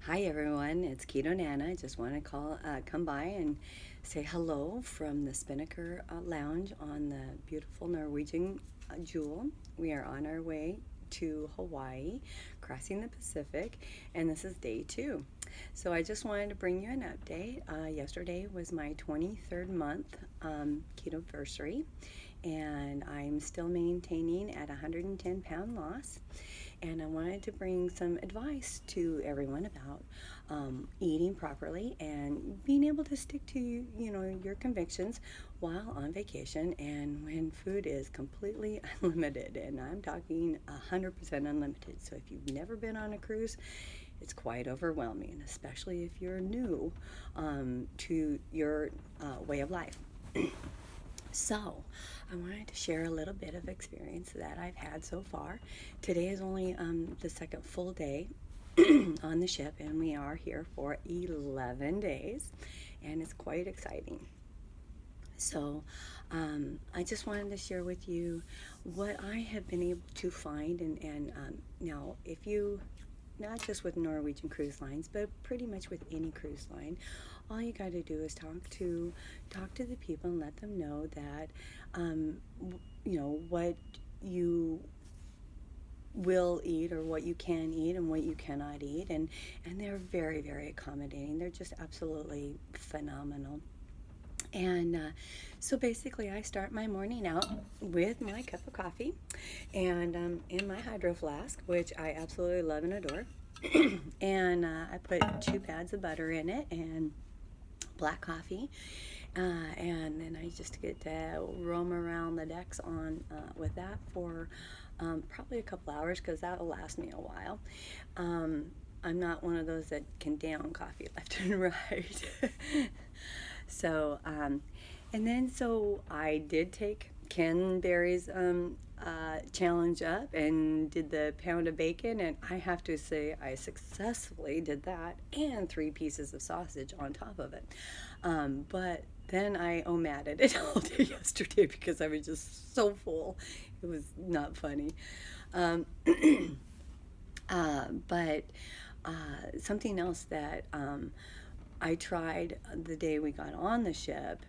Hi everyone, it's Keto Nana. I just want to come by and say hello from the Spinnaker Lounge on the beautiful Norwegian Jewel. We are on our way to Hawaii, crossing the Pacific, and this is day 2. So I just wanted to bring you an update. Yesterday was my 23rd month keto anniversary, and I'm still maintaining at 110-pound loss. And I wanted to bring some advice to everyone about eating properly and being able to stick to your convictions while on vacation and when food is completely unlimited. And I'm talking 100% unlimited. So if you've never been on a cruise, it's quite overwhelming, especially if you're new to your way of life. So, I wanted to share a little bit of experience that I've had so far. Today is only the second full day on the ship, and we are here for 11 days, and it's quite exciting. So, I just wanted to share with you what I have been able to find, and now, if you not just with Norwegian Cruise Lines, but pretty much with any cruise line, all you got to do is talk to the people and let them know that what you will eat or what you can eat and what you cannot eat, and they're very, very accommodating. They're just absolutely phenomenal. And so basically, I start my morning out with my cup of coffee and in my hydro flask, which I absolutely love and adore. And I put 2 pads of butter in it and black coffee. And then I just get to roam around the decks on with that for probably a couple hours because that'll last me a while. I'm not one of those that can down coffee left and right. So, so I did take Ken Berry's challenge up and did the pound of bacon, and I have to say I successfully did that and 3 pieces of sausage on top of it. But then I omatted it all day yesterday because I was just so full. It was not funny. Um, but something else that I tried the day we got on the ship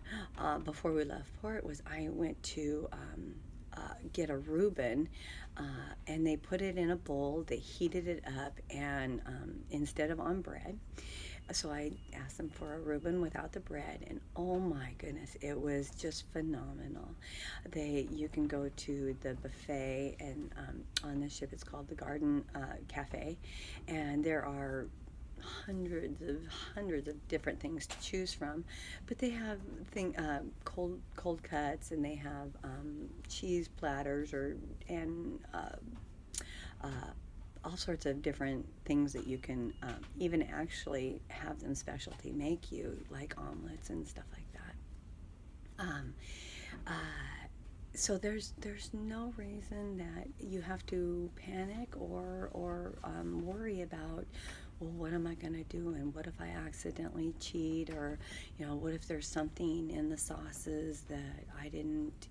before we left port was I went to get a Reuben, and they put it in a bowl, they heated it up, and instead of on bread. So I asked them for a Reuben without the bread, and oh my goodness, it was just phenomenal. You can go to the buffet, and on the ship it's called the Garden Cafe, and there are hundreds of different things to choose from, but they have cold cuts, and they have cheese platters uh, all sorts of different things that you can even actually have them specialty make you, like omelets and stuff like that. Uh, so there's no reason that you have to panic or worry about, well, what am I going to do, and what if I accidentally cheat, or what if there's something in the sauces that I didn't,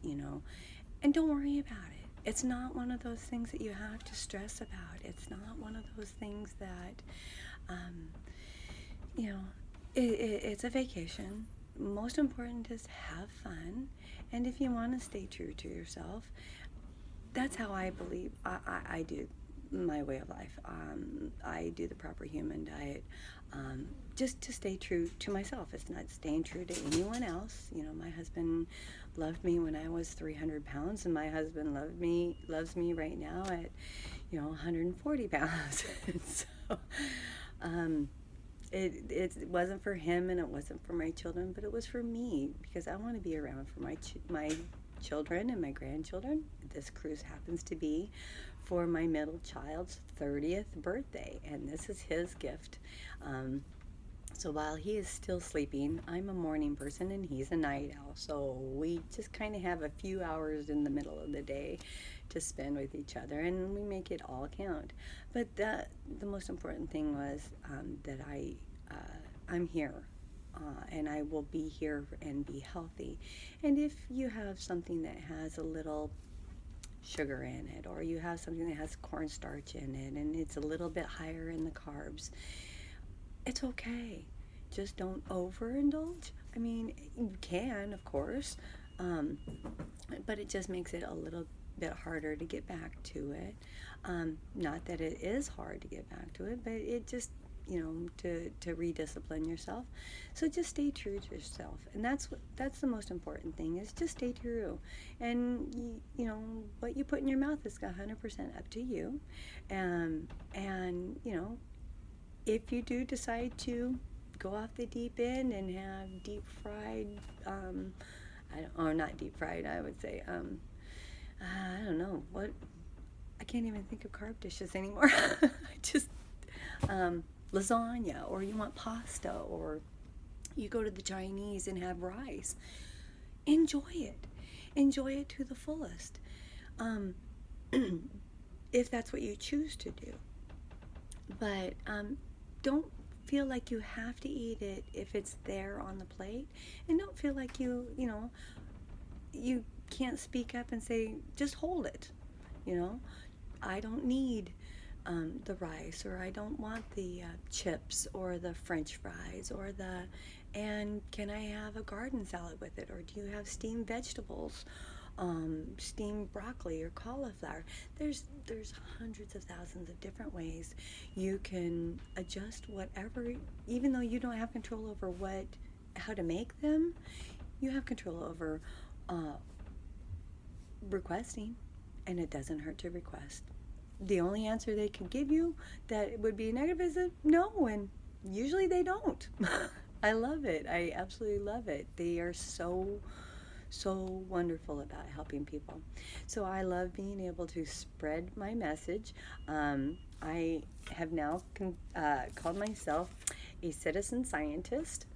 and don't worry about it. It's not one of those things that you have to stress about. It's not one of those things that um, you know it's a vacation. Most important is have fun, and if you want to stay true to yourself, that's how I believe I do my way of life. I do the proper human diet, just to stay true to myself. It's not staying true to anyone else. My husband loved me when I was 300 pounds, and my husband loves me right now at 140 pounds. So it wasn't for him, and it wasn't for my children, but it was for me, because I want to be around for my children and my grandchildren. This cruise happens to be for my middle child's 30th birthday, and this is his gift. So while he is still sleeping, I'm a morning person and he's a night owl. So we just kind of have a few hours in the middle of the day to spend with each other, and we make it all count. But the most important thing was that I'm here. And I will be here and be healthy. And if you have something that has a little sugar in it, or you have something that has cornstarch in it and it's a little bit higher in the carbs, it's okay. Just don't overindulge. I mean, you can, of course, um, but it just makes it a little bit harder to get back to it. Not that it is hard to get back to it, but it just, to rediscipline yourself. So just stay true to yourself, and that's the most important thing, is just stay true. And what you put in your mouth is 100% up to you. And if you do decide to go off the deep end and have deep fried, or not deep fried, I would say, I don't know what. I can't even think of carb dishes anymore. I just lasagna, or you want pasta, or you go to the Chinese and have rice. Enjoy it. Enjoy it to the fullest. If that's what you choose to do. But don't feel like you have to eat it if it's there on the plate, and don't feel like you can't speak up and say, just hold it. I don't need the rice, or I don't want the chips or the French fries and can I have a garden salad with it, or do you have steamed vegetables, steamed broccoli or cauliflower? There's hundreds of thousands of different ways you can adjust whatever. Even though you don't have control over how to make them, you have control over requesting, and it doesn't hurt to request. The only answer they can give you that would be negative is a no, and usually they don't. I love it. I absolutely love it. They are so wonderful about helping people. So I love being able to spread my message. I have now called myself a citizen scientist.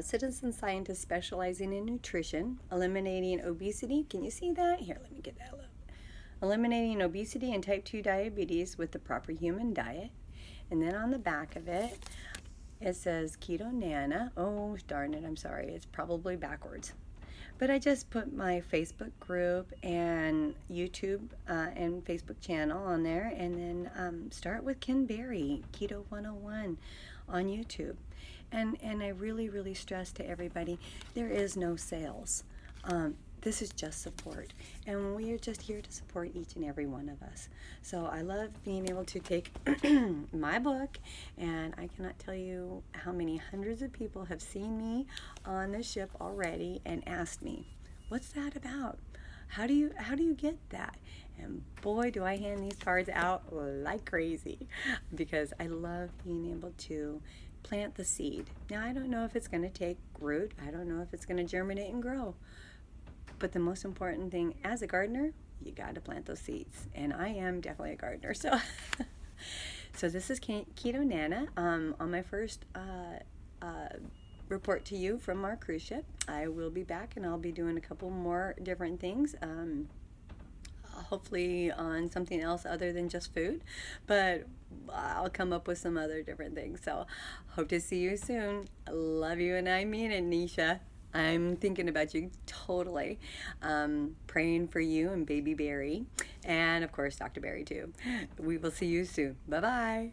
Citizen scientist specializing in nutrition, eliminating obesity. Can you see that? Here, let me get that up. Eliminating obesity and type 2 diabetes with the proper human diet. And then on the back of it, it says Keto Nana. Oh, darn it, I'm sorry. It's probably backwards. But I just put my Facebook group and YouTube and Facebook channel on there, and then start with Ken Berry, Keto 101 on YouTube. And I really, really stress to everybody, there is no sales. This is just support, and we are just here to support each and every one of us. So I love being able to take my book, and I cannot tell you how many hundreds of people have seen me on the ship already and asked me, what's that about? How do you get that? And boy, do I hand these cards out like crazy, because I love being able to plant the seed. Now, I don't know if it's going to take root. I don't know if it's going to germinate and grow. But the most important thing as a gardener, you got to plant those seeds. And I am definitely a gardener. So this is Keto Nana on my first report to you from our cruise ship. I will be back, and I'll be doing a couple more different things. Hopefully on something else other than just food, but I'll come up with some other different things. So hope to see you soon. Love you, and I mean it, Nisha. I'm thinking about you totally. Praying for you and baby Barry, and of course Dr. Barry too. We will see you soon. Bye-bye.